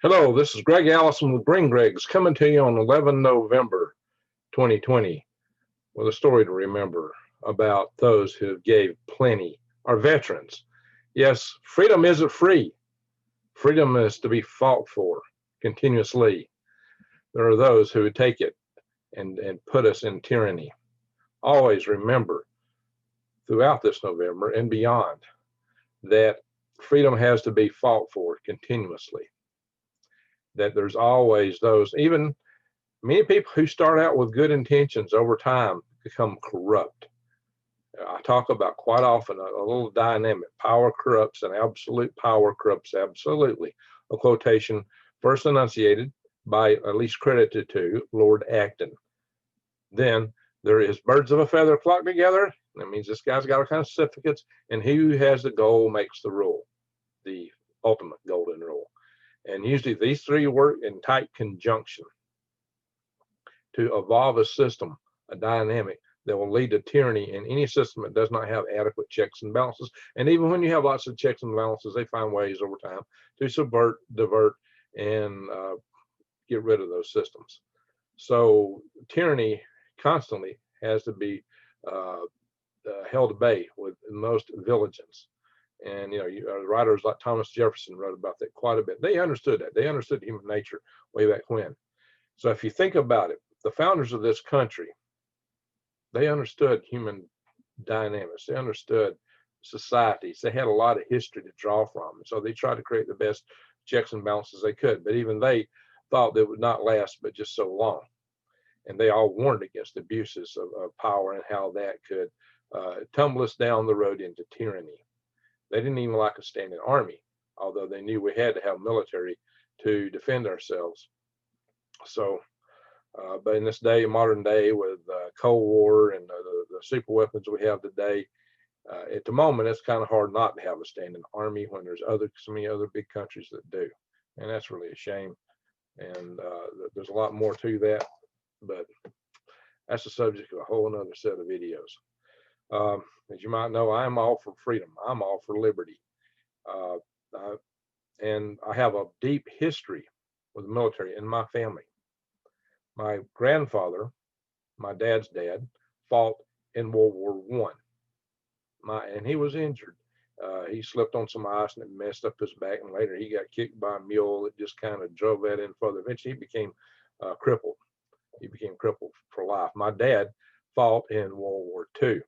Hello, this is Greg Allison with Bring Gregs coming to you on 11 November 2020 with a story to remember about those who gave plenty, our veterans. Yes, freedom isn't free. Freedom is to be fought for continuously. There are those who would take it and put us in tyranny. Always remember throughout this November and beyond that freedom has to be fought for continuously. That there's always those, even many people who start out with good intentions over time become corrupt. I talk about quite often a little dynamic. Power corrupts and absolute power corrupts absolutely. A quotation first enunciated by, at least credited to, Lord Acton. Then there is birds of a feather flock together. That means this guy's got all kinds of certificates, and he who has the goal makes the rule, the ultimate golden rule. And usually these three work in tight conjunction to evolve a system, a dynamic that will lead to tyranny in any system that does not have adequate checks and balances. And even when you have lots of checks and balances, they find ways over time to subvert, divert, and get rid of those systems. So tyranny constantly has to be held at bay with most vigilance. And writers like Thomas Jefferson wrote about that quite a bit. They understood that. They understood human nature way back when. So if you think about it, the founders of this country, they understood human dynamics. They understood societies. They had a lot of history to draw from. And so they tried to create the best checks and balances they could. But even they thought they would not last but just so long. And they all warned against abuses of power and how that could tumble us down the road into tyranny. They didn't even like a standing army, although they knew we had to have military to defend ourselves. So, but in this day, modern day, with Cold War and the super weapons we have today, at the moment, it's kind of hard not to have a standing army when there's so many other big countries that do. And that's really a shame. And there's a lot more to that, but that's the subject of a whole another set of videos. As you might know, I'm all for freedom. I'm all for liberty. Uh, and I have a deep history with the military in my family. My grandfather, my dad's dad, fought in World War I. And he was injured. He slipped on some ice and it messed up his back. And later he got kicked by a mule that just kind of drove that in further. Eventually he became crippled. He became crippled for life. My dad fought in World War II.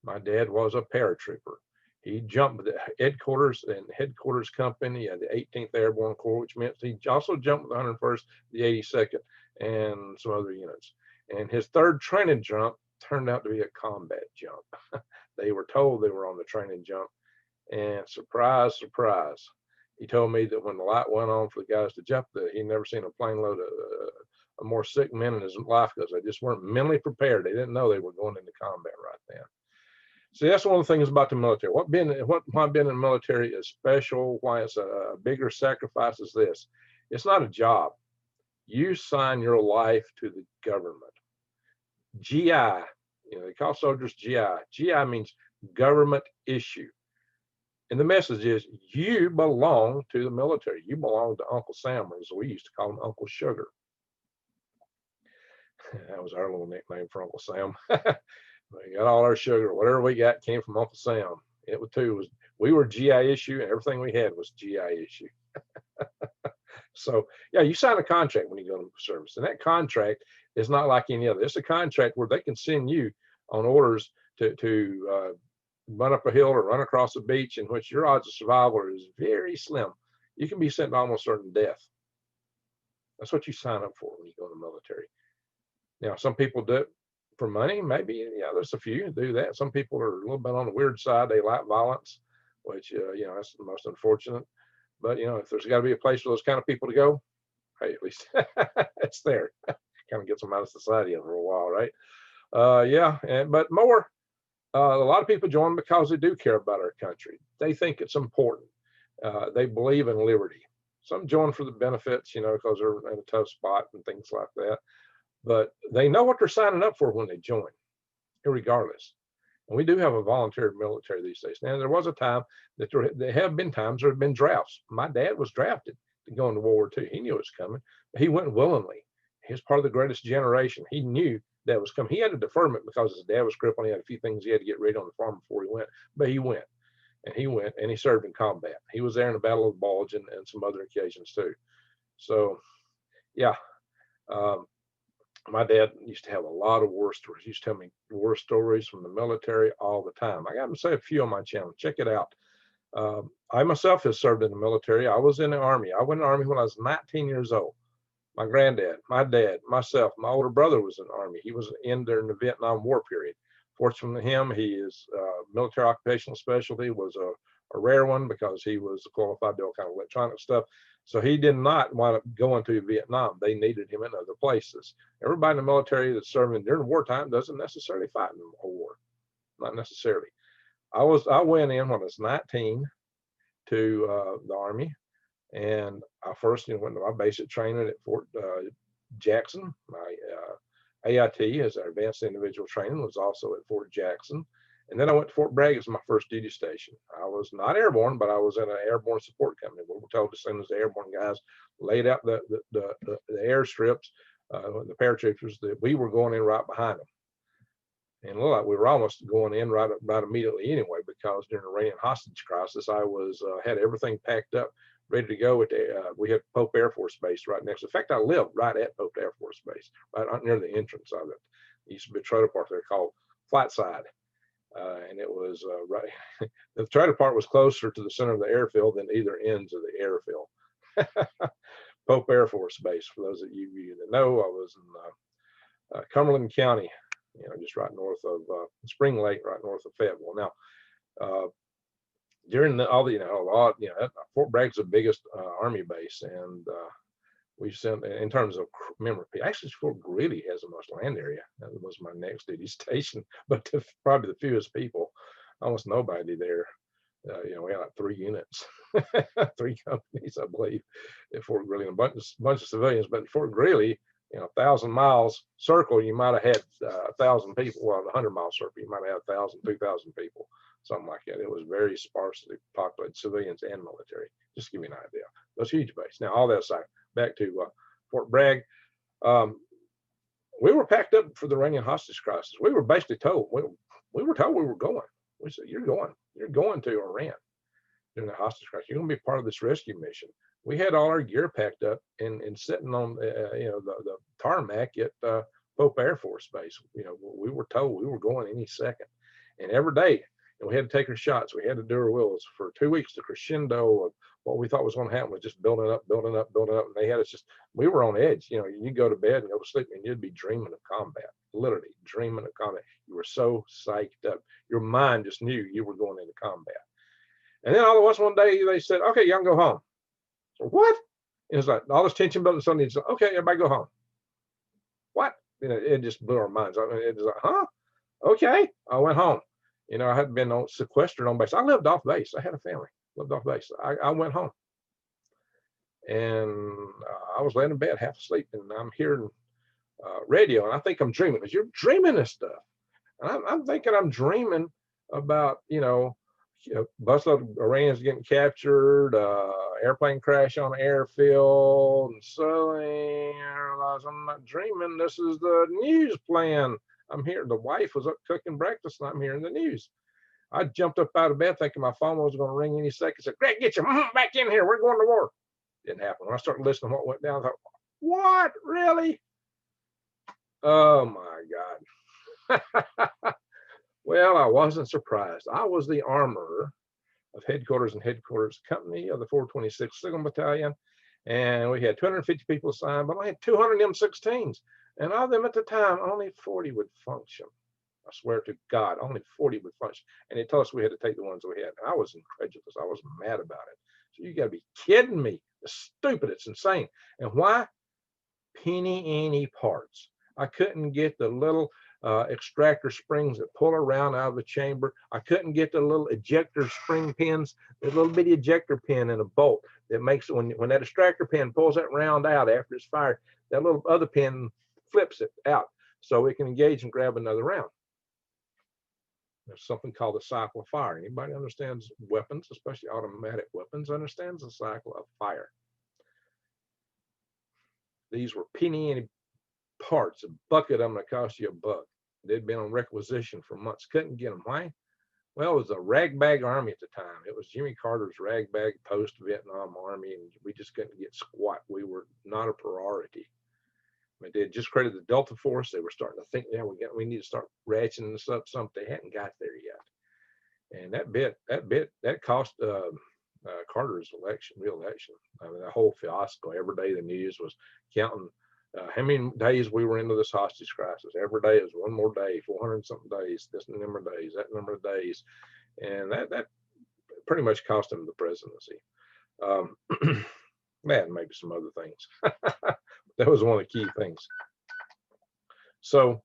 My dad was a paratrooper. He jumped the headquarters and headquarters company at the 18th Airborne Corps, which meant he also jumped the 101st, the 82nd, and some other units. And his third training jump turned out to be a combat jump. They were told they were on the training jump. And surprise, surprise, he told me that when the light went on for the guys to jump, that he'd never seen a plane load of more sick men in his life because they just weren't mentally prepared. They didn't know they were going into combat right then. See, that's one of the things about the military. Why being in the military is special, why it's a bigger sacrifice is this. It's not a job. You sign your life to the government. GI, they call soldiers GI. GI means government issue. And the message is you belong to the military. You belong to Uncle Sam, or as we used to call him, Uncle Sugar. That was our little nickname for Uncle Sam. We got all our sugar, whatever we got came from Uncle Sam. It was too. We were GI issue, and everything we had was GI issue. So yeah, you sign a contract when you go to service, and that contract is not like any other. It's a contract where they can send you on orders to run up a hill or run across a beach, in which your odds of survival is very slim. You can be sent to almost certain death. That's what you sign up for when you go to the military. Now, some people do it for money, maybe. Yeah, there's a few who do that. Some people are a little bit on the weird side. They like violence, which that's the most unfortunate. But if there's got to be a place for those kind of people to go, hey, at least it's there. Kind of gets them out of society for a while, right? But more. A lot of people join because they do care about our country. They think it's important. They believe in liberty. Some join for the benefits, because they're in a tough spot and things like that. But they know what they're signing up for when they join, irregardless. And we do have a volunteer military these days. Now, there was a time that there have been times there have been drafts. My dad was drafted to going to World War II. He knew it was coming, but he went willingly. He was part of the greatest generation. He knew that was coming. He had a deferment because his dad was crippled. He had a few things he had to get ready on the farm before he went, but he went. And he went and he served in combat. He was there in the Battle of the Bulge and some other occasions too. So, yeah, um, my dad used to have a lot of war stories. He used to tell me war stories from the military all the time. I got to say a few on my channel. Check it out. I myself have served in the military. I was in the Army. I went in the Army when I was 19 years old. My granddad, my dad, myself, my older brother was in the Army. He was in during the Vietnam War period. Fortunately for him, his military occupational specialty was a rare one because he was qualified to do all kind of electronic stuff. So he did not wind up going to Vietnam. They needed him in other places. Everybody in the military that's serving during wartime doesn't necessarily fight in a war, not necessarily. I went in when I was 19 to the Army, and I first went to my basic training at Fort Jackson. My AIT, as our advanced individual training, was also at Fort Jackson. And then I went to Fort Bragg as my first duty station. I was not airborne, but I was in an airborne support company. We were told as soon as the airborne guys laid out the airstrips, the paratroopers, that we were going in right behind them. And looked like we were almost going in right immediately anyway, because during the Iranian hostage crisis, I was had everything packed up, ready to go. We had Pope Air Force Base right next. In fact, I lived right at Pope Air Force Base, right near the entrance of it. There used to be a trailer park there called Flat Side, and it was right. The trailer park was closer to the center of the airfield than either ends of the airfield. Pope Air Force Base. For those of you that know, I was in Cumberland County, just right north of Spring Lake, right north of Fayetteville. Now, during Fort Bragg's the biggest Army base, and we sent, in terms of memory, actually Fort Greeley has the most land area. That was my next duty station, but probably the fewest people. Almost nobody there. We had like 3 units, 3 companies, I believe, at Fort Greeley, and a bunch of civilians. But Fort Greeley, 1,000 miles circle, you might have had 1,000 people. Well, 100-mile circle, you might have had 1,000, 2,000 people, something like that. It was very sparsely populated, civilians and military. Just to give you an idea. It was a huge base. Now, all that aside, back to Fort Bragg. We were packed up for the Iranian hostage crisis. We were basically told, we were told we were going. We said, you're going to Iran during the hostage crisis. You're going to be part of this rescue mission. We had all our gear packed up and sitting on the tarmac at Pope Air Force Base. We were told we were going any second, and every day we had to take our shots. We had to do our wills for 2 weeks. The crescendo of what we thought was going to happen was just building up, building up, building up. And they had us we were on edge. You go to bed and go to sleep, and you'd be dreaming of combat, literally dreaming of combat. You were so psyched up. Your mind just knew you were going into combat. And then all of us one day they said, "Okay, y'all can go home." So what? It was like all this tension building. Suddenly, it's like, "Okay, everybody go home." What? It just blew our minds. It was like, "Huh? Okay." I went home. I had been sequestered on base. I lived off base. I had a family. Lived off base. I went home, and I was laying in bed half asleep, and I'm hearing radio, and I think I'm dreaming, because you're dreaming this stuff, and I'm thinking I'm dreaming about busload of Iranians getting captured, airplane crash on the airfield, and suddenly I realize I'm not dreaming. This is the news playing. I'm here. The wife was up cooking breakfast, and I'm hearing the news. I jumped up out of bed thinking my phone was going to ring any second. I said, "Greg, get your back in here. We're going to war." Didn't happen. When I started listening to what went down, I thought, what? Really? Oh, my God. Well, I wasn't surprised. I was the armorer of headquarters company of the 426th Signal Battalion. And we had 250 people assigned, but I had 200 M16s. And of them at the time, only 40 would function. I swear to God, only 40 would function. And they told us we had to take the ones we had. And I was incredulous. I was mad about it. So you got to be kidding me. It's stupid. It's insane. And why? Penny parts. I couldn't get the little extractor springs that pull around out of the chamber. I couldn't get the little ejector spring pins, the little bitty ejector pin in a bolt that makes it, when that extractor pin pulls that round out after it's fired, that little other pin flips it out so it can engage and grab another round. There's something called the cycle of fire. Anybody understands weapons, especially automatic weapons, understands the cycle of fire. These were penny parts. A bucket of them that cost you $1. They'd been on requisition for months. Couldn't get them. Why? Well, it was a ragbag army at the time. It was Jimmy Carter's ragbag post-Vietnam army, and we just couldn't get squat. We were not a priority. I mean, they had just created the Delta Force. They were starting to think, yeah, we need to start ratcheting this up. Something they hadn't got there yet, and that cost Carter's re-election. I mean, the whole fiasco. Every day the news was counting how many days we were into this hostage crisis. Every day it was one more day, 400 something days, this number of days, that number of days, and that pretty much cost him the presidency. That and maybe some other things. That was one of the key things. So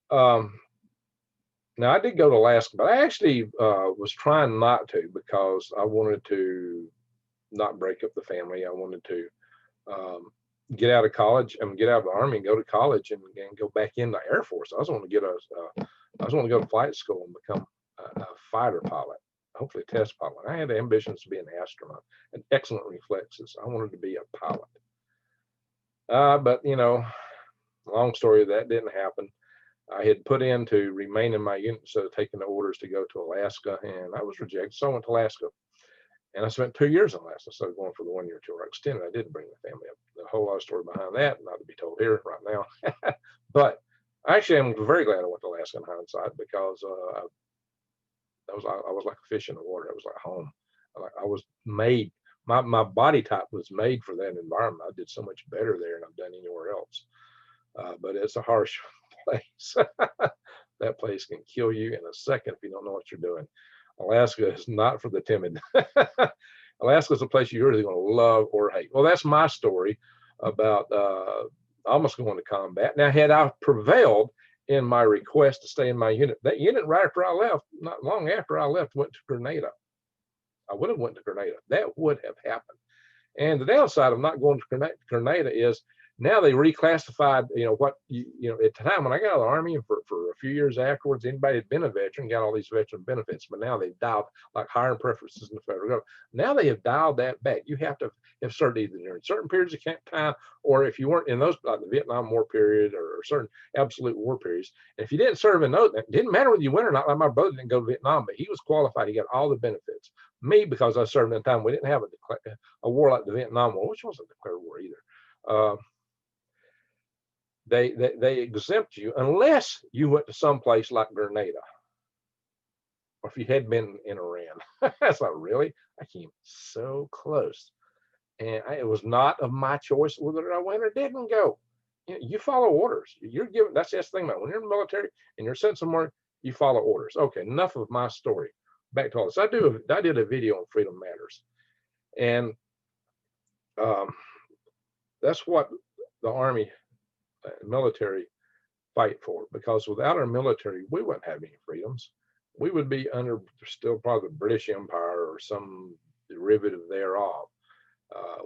now I did go to Alaska, but I actually was trying not to, because I wanted to not break up the family. I wanted to get out of college and get out of the army and go to college and go back in the Air Force. I was wanting to go to flight school and become a fighter pilot, hopefully a test pilot. I had ambitions to be an astronaut and excellent reflexes. I wanted to be a pilot. But you know, long story, that didn't happen. I had put in to remain in my unit instead of taking the orders to go to Alaska, and I was rejected. So I went to Alaska. And I spent 2 years in Alaska instead of going for the 1 year tour. I extended. I didn't bring the family up. The whole lot of story behind that, not to be told here right now. But actually, I'm very glad I went to Alaska in hindsight, because I was like a fish in the water. It was like home. I was made. My body type was made for that environment. I did so much better there than I've done anywhere else. But it's a harsh place. That place can kill you in a second if you don't know what you're doing. Alaska is not for the timid. Alaska is a place you're either going to love or hate. Well, that's my story about almost going to combat. Now, had I prevailed in my request to stay in my unit, that unit right after I left, not long after I left, went to Grenada. I would have went to Grenada. That would have happened. And the downside of not going to Grenada is now they reclassified, what, at the time when I got out of the army and for a few years afterwards, anybody had been a veteran got all these veteran benefits, but now they've dialed, like hiring preferences in the federal government. Now they have dialed that back. You have to have served either during certain periods of time, or if you weren't in those, like the Vietnam War period or certain absolute war periods. And if you didn't serve in those, it didn't matter whether you went or not. Like my brother didn't go to Vietnam, but he was qualified. He got all the benefits. Me, because I served in a time we didn't have a war like the Vietnam War, which wasn't a declared war either. They exempt you unless you went to some place like Grenada, or if you had been in Iran. That's not really. I came so close, and it was not of my choice whether I went or didn't go. You follow orders. You're given. That's the thing about when you're in the military and you're sent somewhere, you follow orders. Okay, enough of my story. Back to all this. I did a video on Freedom Matters, and that's what the Army military fight for, because without our military, we wouldn't have any freedoms. We would be under still probably the British Empire or some derivative thereof.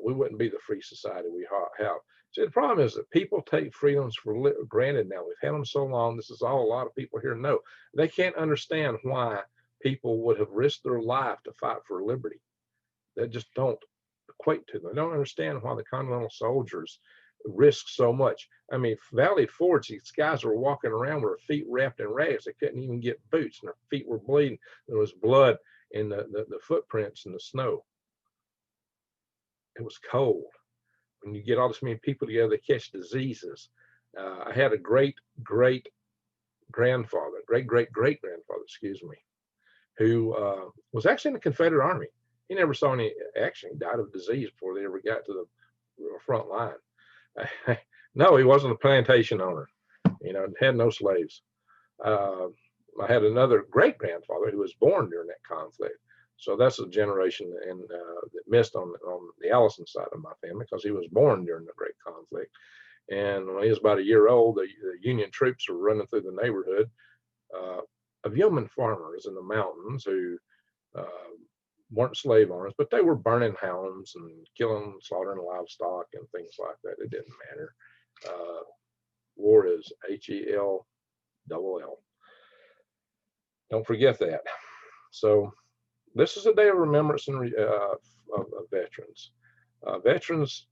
We wouldn't be the free society we have. See, the problem is that people take freedoms for granted now. We've had them so long. This is all a lot of people here know. They can't understand why people would have risked their life to fight for liberty. They just don't equate to them. They don't understand why the Continental soldiers risk so much. I mean, Valley Forge, these guys were walking around with their feet wrapped in rags. They couldn't even get boots, and their feet were bleeding. There was blood in the footprints in the snow. It was cold. When you get all this many people together, they catch diseases. I had a great grandfather, excuse me, who was actually in the Confederate Army. He never saw any action. He died of disease before they ever got to the front line. No, he wasn't a plantation owner, had no slaves. I had another great grandfather who was born during that conflict. So that's a generation that missed on the Allison side of my family, because he was born during the great conflict. And when he was about a year old, the Union troops were running through the neighborhood of yeoman farmers in the mountains who weren't slave owners, but they were burning homes and killing, slaughtering livestock and things like that. It didn't matter. War is HELLL. Don't forget that. So this is a day of remembrance and of veterans. Veterans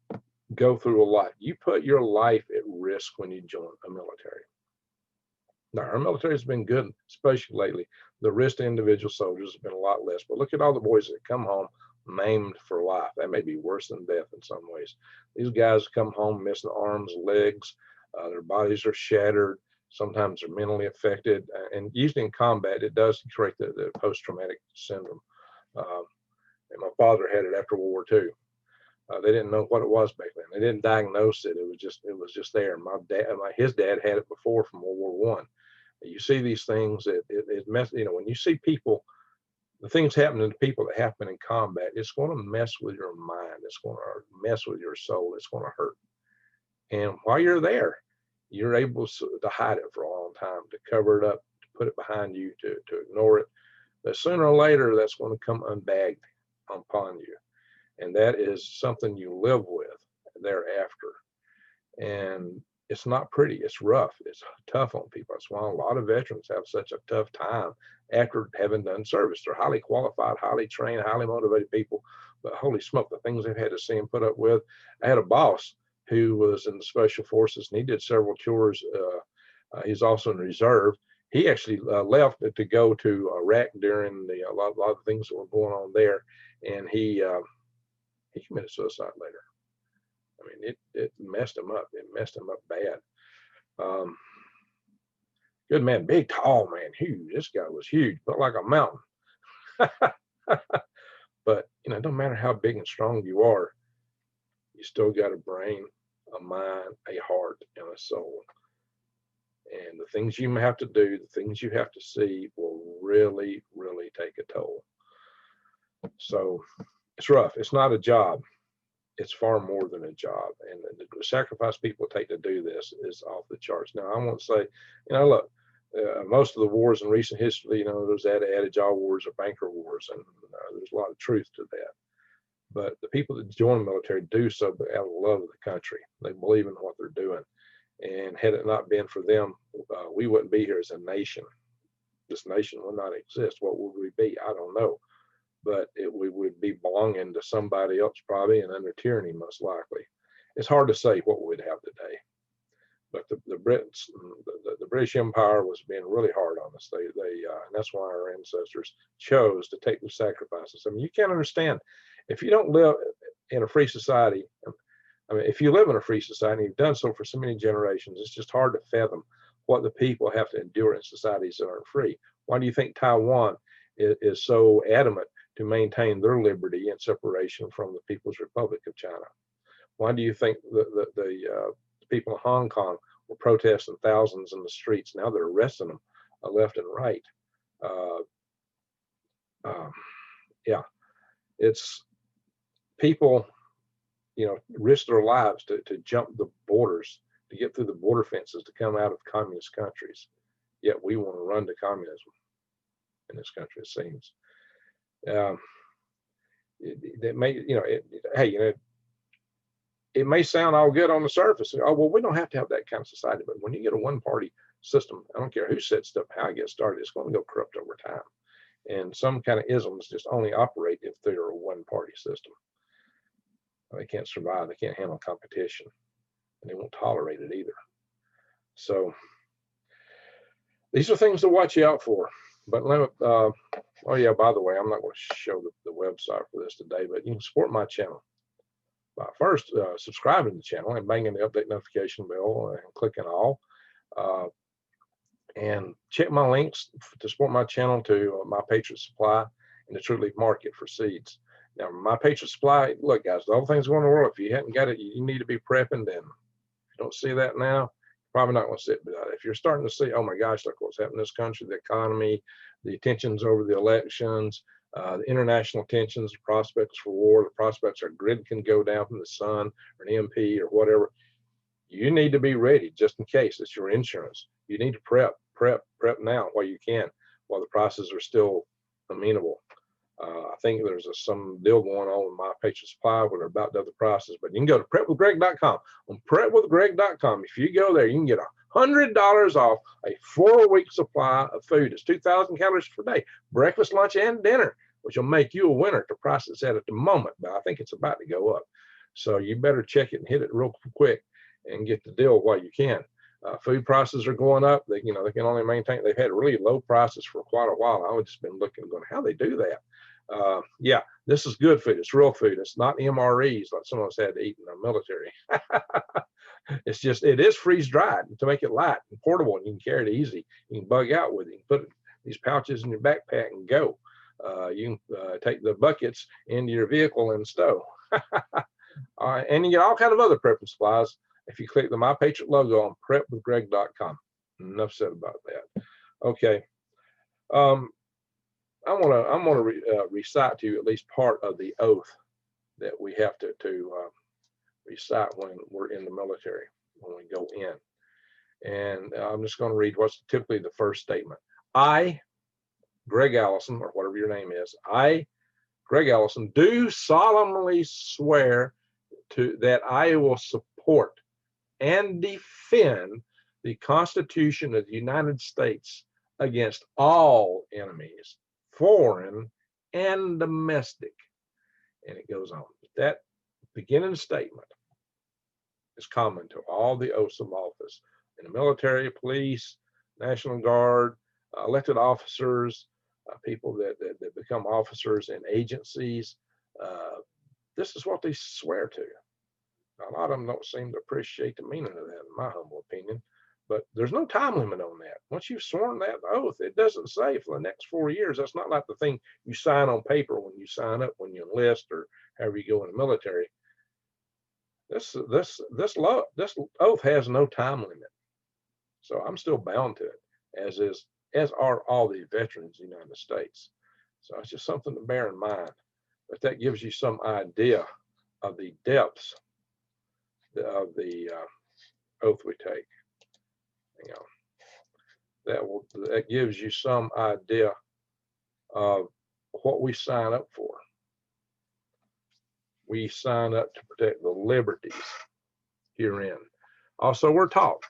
go through a lot. You put your life at risk when you join a military. Now, our military has been good, especially lately. The risk to individual soldiers has been a lot less. But look at all the boys that come home maimed for life. That may be worse than death in some ways. These guys come home missing arms, legs, their bodies are shattered. Sometimes they're mentally affected. And usually in combat, it does create the post-traumatic syndrome. And my father had it after World War II. They didn't know what it was back then. They didn't diagnose it. It was just there. His dad had it before from World War I. You see these things, it mess. You know, when you see people, the things happening to people that happen in combat, it's going to mess with your mind. It's going to mess with your soul. It's going to hurt. And while you're there, you're able to hide it for a long time, to cover it up, to put it behind you, to ignore it. But sooner or later, that's going to come unbagged upon you. And that is something you live with thereafter. And it's not pretty. It's rough. It's tough on people. That's why a lot of veterans have such a tough time after having done service. They're highly qualified, highly trained, highly motivated people. But holy smoke, the things they've had to see and put up with. I had a boss who was in the Special Forces, and he did several tours. He's also in reserve. He actually left to go to Iraq during a lot of things that were going on there, and he committed suicide later. I mean, it messed him up. It messed him up bad. Good man, big, tall man, huge. This guy was huge, but like a mountain. But you know, it don't matter how big and strong you are, you still got a brain, a mind, a heart, and a soul. And the things you have to do, the things you have to see will really, really take a toll. So it's rough. It's not a job. It's far more than a job. And the sacrifice people take to do this is off the charts. Now, I won't say, you know, look, most of the wars in recent history, you know, there's that adage, all wars are banker wars. And there's a lot of truth to that. But the people that join the military do so out of love of the country. They believe in what they're doing. And had it not been for them, we wouldn't be here as a nation. This nation would not exist. What would we be? I don't know. But we would be belonging to somebody else probably and under tyranny most likely. It's hard to say what we'd have today. But the Brits, the British Empire was being really hard on us. And that's why our ancestors chose to take the sacrifices. I mean, you can't understand if you don't live in a free society. I mean, if you live in a free society, you've done so for so many generations, it's just hard to fathom what the people have to endure in societies that aren't free. Why do you think Taiwan is so adamant to maintain their liberty and separation from the People's Republic of China? Why do you think the people in Hong Kong were protesting thousands in the streets? Now they're arresting them left and right. Yeah, it's people, you know, risk their lives to jump the borders, to get through the border fences, to come out of communist countries. Yet we want to run to communism in this country, it seems. It may, you know, hey, you know, it may sound all good on the surface. Oh, well, we don't have to have that kind of society. But when you get a one-party system, I don't care who sets stuff, how it gets started, it's going to go corrupt over time. And some kind of isms just only operate if they're a one-party system. They can't survive. They can't handle competition, and they won't tolerate it either. So these are things to watch out for. But oh yeah, by the way, I'm not going to show the website for this today, but you can support my channel by first subscribing to the channel and banging the update notification bell and clicking all. And check my links to support my channel, to my Patriot Supply and the True Leaf Market for seeds. Now, my Patriot Supply, look, guys, all things going in the world, if you hadn't got it, you need to be prepping. Then if you don't see that now, you're probably not going to see it. But if you're starting to see, oh my gosh, look what's happening in this country, the economy, the tensions over the elections, the international tensions, the prospects for war, the prospects our grid can go down from the sun or an MP or whatever, you need to be ready just in case. It's your insurance. You need to prep now while you can, while the prices are still amenable. I think there's some deal going on with my Patriot Supply where they're about to up the prices, but you can go to prepwithgreg.com. On prepwithgreg.com, if you go there, you can get $100 off a 4-week supply of food. It's 2,000 calories per day, breakfast, lunch, and dinner, which will make you a winner at the price it's at the moment. But I think it's about to go up. So you better check it and hit it real quick and get the deal while you can. Food prices are going up. They can only maintain. They've had really low prices for quite a while. I've just been looking, going, how they do that? Yeah, this is good food. It's real food. It's not MREs like some of us had to eat in the military. It is freeze dried to make it light and portable, and you can carry it easy. You can bug out with it. You can put these pouches in your backpack and go. You can take the buckets into your vehicle and stow. And you get all kind of other prepping supplies if you click the My Patriot logo on prepwithgreg.com. Enough said about that. Okay. I'm gonna recite to you at least part of the oath that we have to recite when we're in the military, when we go in. And I'm just going to read what's typically the first statement. I, Greg Allison, or whatever your name is, I, Greg Allison, do solemnly swear that I will support and defend the Constitution of the United States against all enemies, foreign and domestic. And it goes on. That beginning statement is common to all the oaths of office in the military, police, National Guard, elected officers, people that become officers in agencies. This is what they swear to. A lot of them don't seem to appreciate the meaning of that, in my humble opinion. But there's no time limit on that. Once you've sworn that oath, it doesn't say for the next 4 years. That's not like the thing you sign on paper when you sign up, when you enlist, or however you go in the military. This oath has no time limit. So I'm still bound to it, as are all the veterans of the United States. So it's just something to bear in mind. But that gives you some idea of the depths of the oath we take. That gives you some idea of what we sign up for. We sign up to protect the liberties herein. Also, we're taught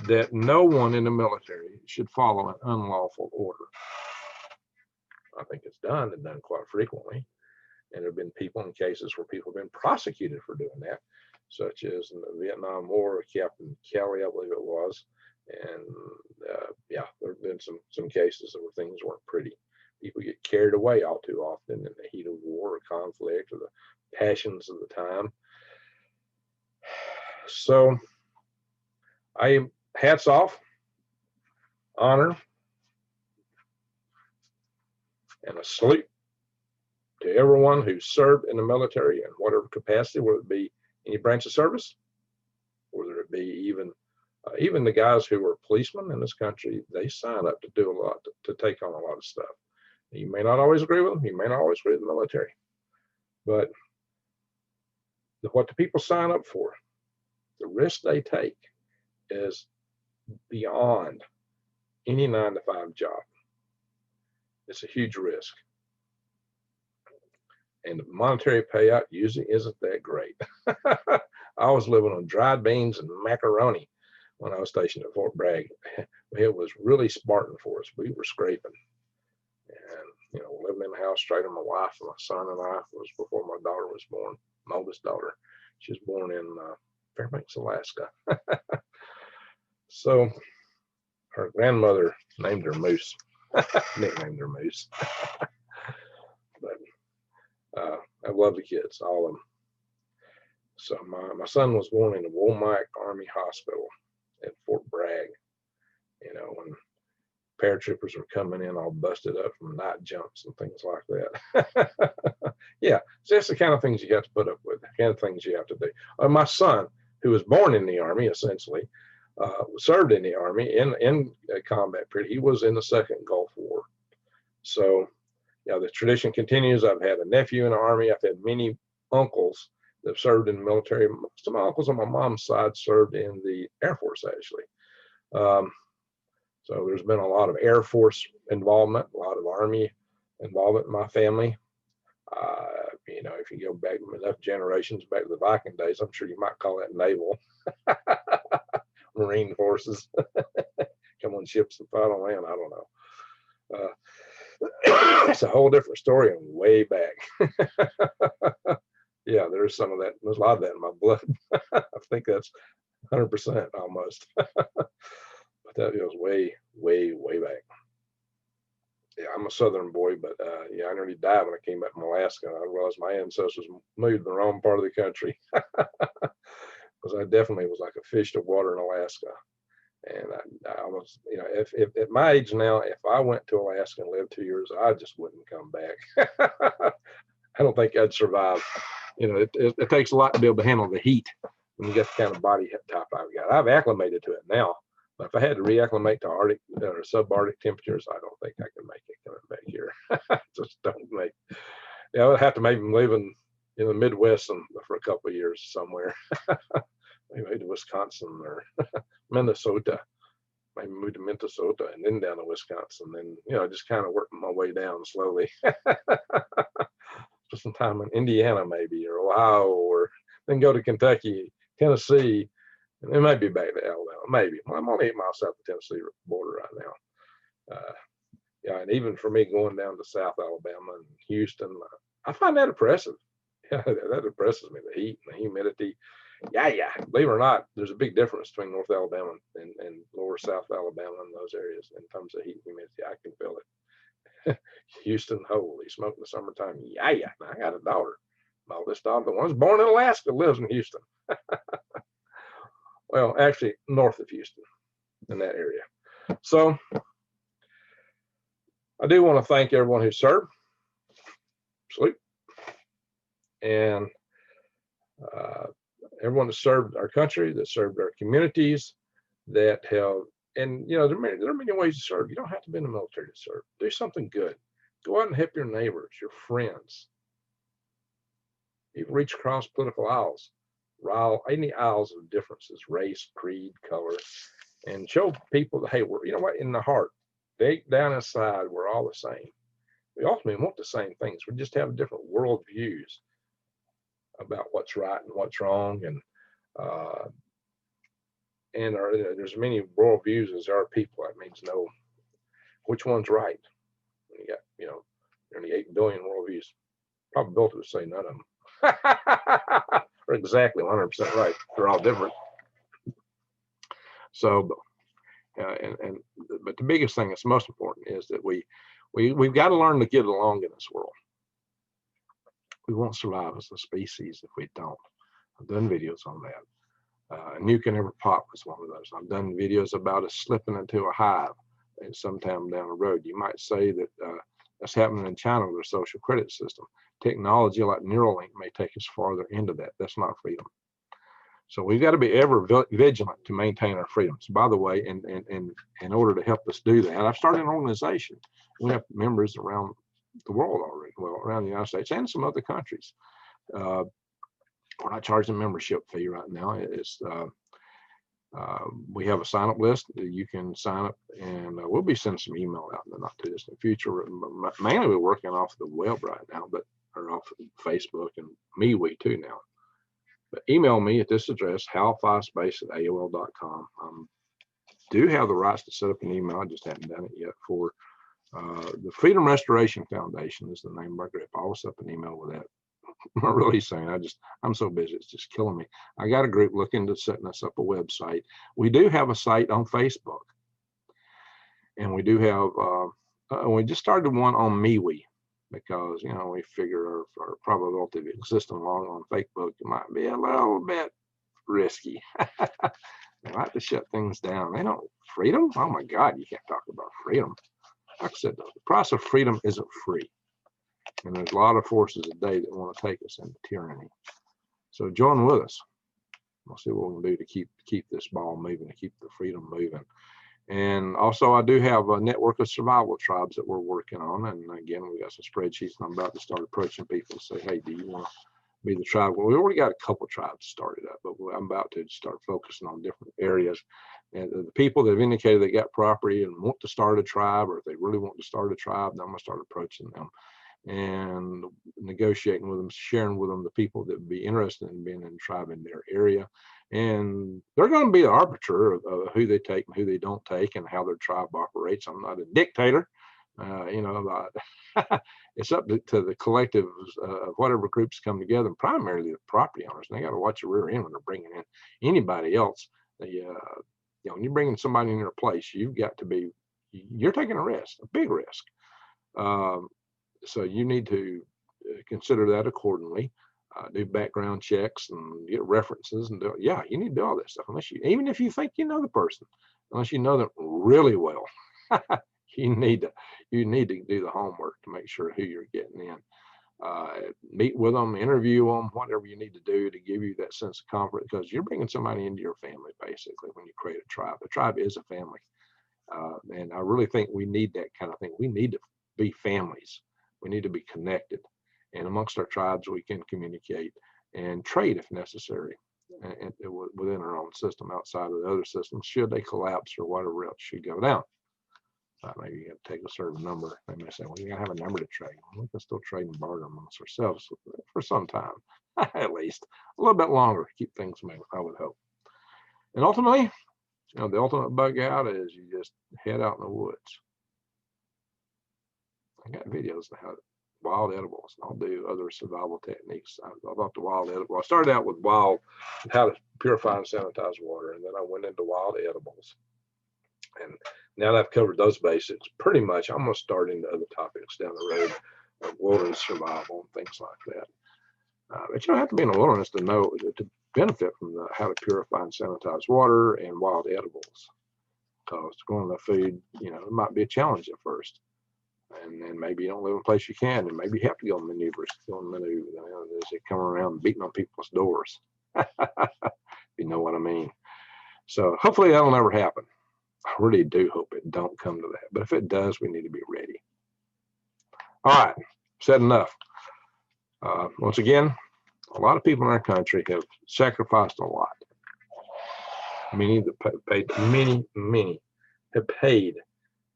that no one in the military should follow an unlawful order. I think it's done quite frequently. And there have been people in cases where people have been prosecuted for doing that, such as in the Vietnam War, Captain Kelly, I believe it was. And yeah, there have been some cases where things weren't pretty. People get carried away all too often in the heat of war or conflict or the passions of the time. So hats off, honor, and a salute to everyone who served in the military in whatever capacity, whether it be any branch of service, whether it be even the guys who were policemen in this country. They sign up to do a lot, to take on a lot of stuff. You may not always agree with them. You may not always agree with the military. But what the people sign up for, the risk they take, is beyond any 9-to-5 job. It's a huge risk. And the monetary payout usually isn't that great. I was living on dried beans and macaroni when I was stationed at Fort Bragg. It was really Spartan for us. We were scraping. And, living in the house straight on my wife and my son and I. It was before my daughter was born, my oldest daughter. She was born in Fairbanks, Alaska. So her grandmother named her Moose, nicknamed her Moose. But I love the kids, all of them. So my son was born in the Womack Army Hospital at Fort Bragg, when paratroopers were coming in all busted up from night jumps and things like that. Yeah, so that's the kind of things you have to put up with, the kind of things you have to do. My son, who was born in the Army, essentially, served in the Army in a combat period. He was in the Second Gulf War. So, the tradition continues. I've had a nephew in the Army. I've had many uncles that have served in the military. Most of my uncles on my mom's side served in the Air Force, actually. So there's been a lot of Air Force involvement, a lot of Army involvement in my family. If you go back enough generations, back to the Viking days, I'm sure you might call that naval. Marine forces. Come on ships and fight on land. I don't know. It's a whole different story and way back. Yeah, there's some of that. There's a lot of that in my blood. I think that's 100% almost. But that goes way, way, way back. Yeah, I'm a Southern boy, but yeah, I nearly died when I came back from Alaska. I realized my ancestors moved to the wrong part of the country because I definitely was like a fish to water in Alaska. And I was, you know, if at my age now, if I went to Alaska and lived 2 years, I just wouldn't come back. I don't think I'd survive. You know, it takes a lot to be able to handle the heat when you get the kind of body type I've got. I've acclimated to it now, but if I had to reacclimate to Arctic or subarctic temperatures, I don't think I can make it coming back here. Just don't make. Yeah, I would have to maybe live in the Midwest for a couple of years somewhere. Maybe to Wisconsin or Minnesota. Maybe move to Minnesota and then down to Wisconsin. Then just kind of working my way down slowly. For some time in Indiana maybe, or Ohio, or then go to Kentucky, Tennessee, and then maybe back to Alabama. Maybe. Well, I'm only 8 miles south of the Tennessee border right now. Yeah, and even for me going down to South Alabama and Houston, I find that oppressive. Yeah, that depresses me. The heat and the humidity. Yeah. Believe it or not, there's a big difference between North Alabama and lower South Alabama and those areas in terms of heat and humidity. I can feel it. Houston, holy smoke, in the summertime. Yeah. I got a daughter. My oldest daughter, the one's born in Alaska, lives in Houston. Well, actually, north of Houston, in that area. So, I do want to thank everyone who served. Salute. And everyone that served our country, that served our communities, that have, and there are many ways to serve. You don't have to be in the military to serve. Do something good. Go out and help your neighbors, your friends. You've reached across political aisles, any aisles of differences, race, creed, color, and show people that, hey, we're, in the heart, deep down inside, we're all the same. We ultimately want the same things. We just have different world views about what's right and what's wrong, and there's many world views as there are people. That means no, which one's right? You got nearly 8 billion world views. Probability to say none of them are exactly 100% right. They're all different. So, but the biggest thing that's most important is that we've got to learn to get along in this world. We won't survive as a species if we don't. I've done videos on that. Nuke and Every Pop was one of those. I've done videos about us slipping into a hive and sometime down the road. You might say that that's happening in China with their social credit system. Technology like Neuralink may take us farther into that. That's not freedom. So we've got to be ever vigilant to maintain our freedoms. By the way, in order to help us do that, I've started an organization. We have members around the world already, well, around the United States and some other countries. We're not charging a membership fee right now. It's we have a sign-up list. You can sign up, and we'll be sending some email out in the not too distant future. Mainly, we're working off the web right now, or off Facebook and MeWe too now. But email me at this address, halfispace@aol.com. Do have the rights to set up an email. I just haven't done it yet. For the Freedom Restoration Foundation is the name of our group. I'll set up an email with that. I'm not really saying, I'm so busy, it's just killing me. I got a group looking into setting us up a website. We do have a site on Facebook, and we do have, we just started one on MeWe, because, we figure our probability of existing long on Facebook might be a little bit risky. They like to shut things down. They don't, freedom? Oh my God, you can't talk about freedom. Like I said, the price of freedom isn't free. And there's a lot of forces today that want to take us into tyranny. So join with us. We'll see what we can do to keep this ball moving, to keep the freedom moving. And also, I do have a network of survival tribes that we're working on. And again, we got some spreadsheets, and I'm about to start approaching people and say, hey, do you want to be the tribe? Well, we already got a couple tribes started up, but I'm about to start focusing on different areas. And the people that have indicated they got property and want to start a tribe, or if they really want to start a tribe, then I'm going to start approaching them and negotiating with them, sharing with them the people that would be interested in being in a tribe in their area. And they're going to be the arbiter of who they take and who they don't take and how their tribe operates. I'm not a dictator. You know, it's up to the collectives of whatever groups come together, and primarily the property owners. And they got to watch the rear end when they're bringing in anybody else. You know, when you're bringing somebody in your place, you've got to be, you're taking a risk, a big risk. So you need to consider that accordingly. Do background checks and get references and yeah, you need to do all this stuff. Unless you, even if you think you know the person, unless you know them really well, you need to do the homework to make sure who you're getting in. Meet with them, interview them, whatever you need to do to give you that sense of confidence, because you're bringing somebody into your family basically when you create a tribe. A tribe is a family, and I really think we need that kind of thing. We need to be families. We need to be connected, and amongst our tribes we can communicate and trade if necessary, and within our own system, outside of the other systems, should they collapse or whatever else should go down. Maybe you have to take a certain number. They may say, well, you gotta have a number to trade. Well, we can still trade and barter amongst ourselves for some time, at least a little bit longer to keep things moving, I would hope. And ultimately, you know, the ultimate bug out is you just head out in the woods. I got videos of how wild edibles. I'll do other survival techniques. I thought the wild edible. I started out with wild, how to purify and sanitize water, and then I went into wild edibles. And now that I've covered those basics, pretty much I'm going to start into other topics down the road, like wilderness survival and things like that. But you don't have to be in the wilderness to know, to benefit from how to purify and sanitize water and wild edibles. Because growing the food, you know, it might be a challenge at first. And then maybe you don't live in a place you can, and maybe you have to go on maneuvers. You know, as they come around beating on people's doors. You know what I mean? So hopefully that'll never happen. I really do hope it don't come to that. But if it does, we need to be ready. All right, said enough. Once again, a lot of people in our country have sacrificed a lot. Many have paid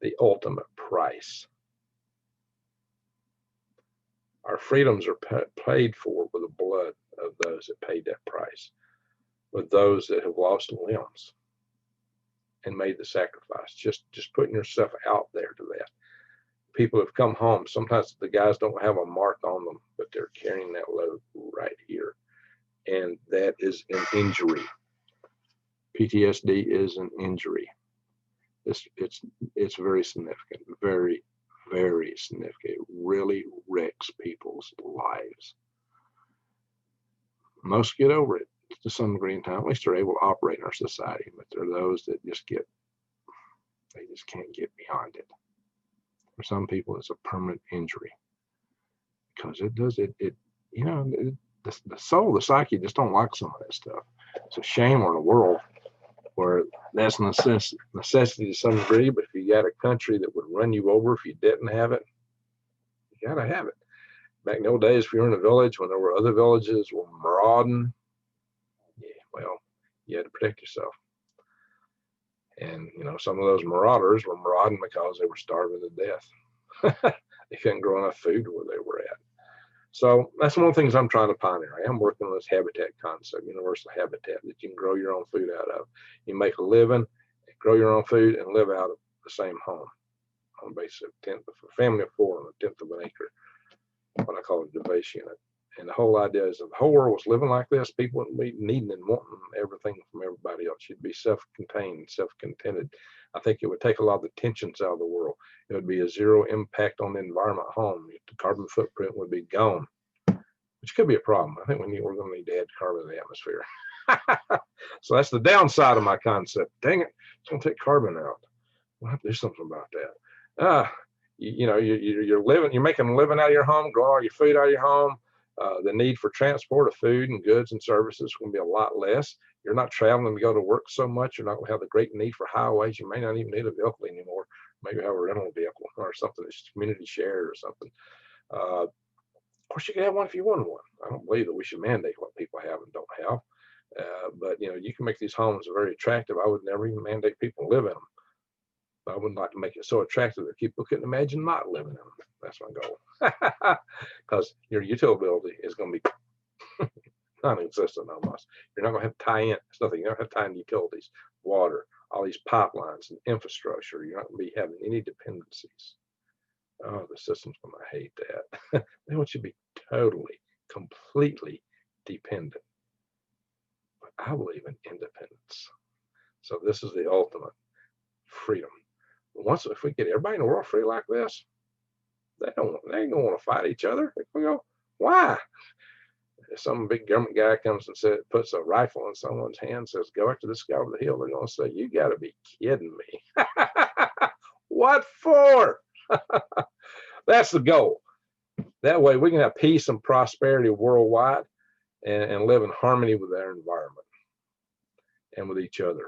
the ultimate price. Our freedoms are paid for with the blood of those that paid that price, with those that have lost limbs and made the sacrifice. Just putting yourself out there to that. People have come home. Sometimes the guys don't have a mark on them, but they're carrying that load right here. And that is an injury. PTSD is an injury. It's very significant, very, very significant. It really wrecks people's lives. Most get over it to some degree in time. At least they're able to operate in our society, but there are those that just can't get beyond it. For some people, it's a permanent injury because you know, the soul, the psyche just don't like some of that stuff. It's a shame we're in a world where that's necessity to some degree, but if you got a country that would run you over if you didn't have it, you gotta have it. Back in the old days, if you were in a village when there were other villages were marauding, yeah, well, you had to protect yourself. And you know, some of those marauders were marauding because they were starving to death. They couldn't grow enough food where they were at. So that's one of the things I'm trying to pioneer. I am working on this habitat concept, universal habitat, that you can grow your own food out of. You make a living, grow your own food, and live out of the same home on basis of a family of 4 on a tenth of an acre, what I call a base unit. And the whole idea is if the whole world was living like this, people wouldn't be needing and wanting everything from everybody else. You'd be self-contained, self-contented. I think it would take a lot of the tensions out of the world. It would be a zero impact on the environment home. The carbon footprint would be gone, which could be a problem. I think we're going to need to add carbon to the atmosphere. So that's the downside of my concept. Dang it, it's going to take carbon out. We'll have to do something about that. You're living, you're making a living out of your home, growing all your food out of your home. The need for transport of food and goods and services is going to be a lot less. You're not traveling to go to work so much. You're not going to have the great need for highways. You may not even need a vehicle anymore. Maybe have a rental vehicle or something that's community shared or something. Of course, you can have one if you want one. I don't believe that we should mandate what people have and don't have. But you can make these homes very attractive. I would never even mandate people live in them. But I would like to make it so attractive that people couldn't imagine not living in them. That's my goal. Because your utility is going to be non-existent almost. You're not going to have tie-in. It's nothing. You don't have tie-in utilities, water, all these pipelines and infrastructure. You're not going to be having any dependencies. Oh, the system's going to hate that. They want you to be totally, completely dependent. But I believe in independence. So this is the ultimate freedom. Once if we get everybody in the world free like this, they ain't gonna want to fight each other. They gonna go, why? If some big government guy comes and puts a rifle in someone's hand, says, go after this guy over the hill, they're gonna say, you gotta be kidding me. What for? That's the goal. That way we can have peace and prosperity worldwide and live in harmony with our environment and with each other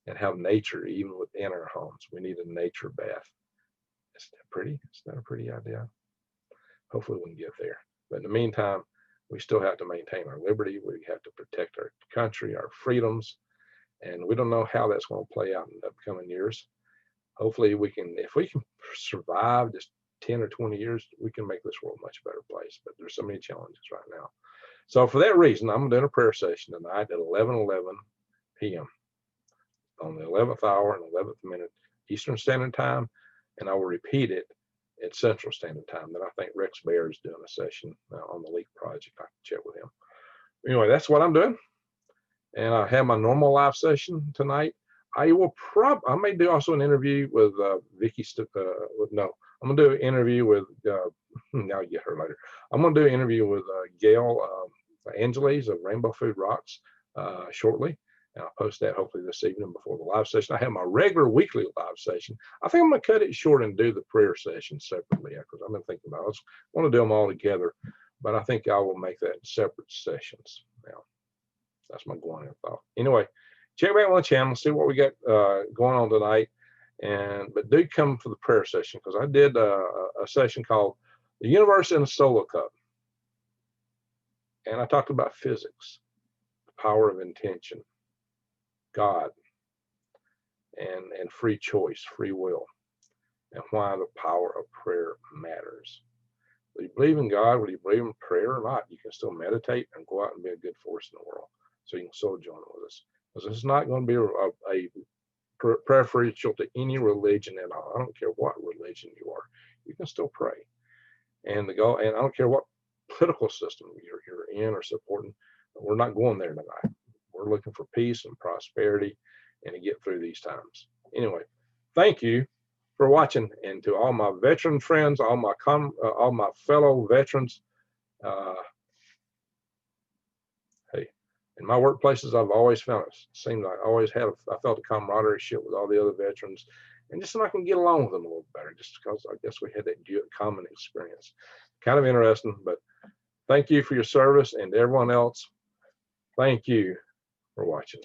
and have nature even within our homes. We need a nature bath. Isn't that pretty? Isn't that a pretty idea? Hopefully we can get there. But in the meantime, we still have to maintain our liberty. We have to protect our country, our freedoms. And we don't know how that's going to play out in the upcoming years. Hopefully we can, if we can survive just 10 or 20 years, we can make this world a much better place. But there's so many challenges right now. So for that reason, I'm doing a prayer session tonight at 11:11 p.m. on the 11th hour and 11th minute Eastern Standard Time. And I will repeat it at Central Standard Time. Then I think Rex Bear is doing a session on the Leak Project. I can check with him. Anyway, that's what I'm doing. And I have my normal live session tonight. I may do also an interview with Vicky. No, I'm gonna do an interview with. I'll get her later. I'm gonna do an interview with Gail Angeles of Rainbow Food Rocks shortly, and I'll post that hopefully this evening before the live session. I have my regular weekly live session. I think I'm gonna cut it short and do the prayer session separately because I've been thinking about it. I want to do them all together, but I think I will make that separate sessions now. That's my going in thought. Anyway, check back on the channel, see what we got going on tonight. But do come for the prayer session because I did a session called The Universe in a Solo Cup. And I talked about physics, the power of intention, God, and free choice, free will, and why the power of prayer matters. Whether you believe in God, whether you believe in prayer or not, you can still meditate and go out and be a good force in the world. So you can still join with us. Because it's not going to be a preferential to any religion at all. I don't care what religion you are. You can still pray. And I don't care what political system you're in or supporting. We're not going there tonight. We're looking for peace and prosperity and to get through these times. Anyway, thank you for watching, and to all my veteran friends, all my fellow veterans. Hey, in my workplaces, I've always found it seemed like I felt a camaraderie with all the other veterans, and just so I can get along with them a little better, just because I guess we had that common experience. Kind of interesting, but thank you for your service, and to everyone else, thank you for watching.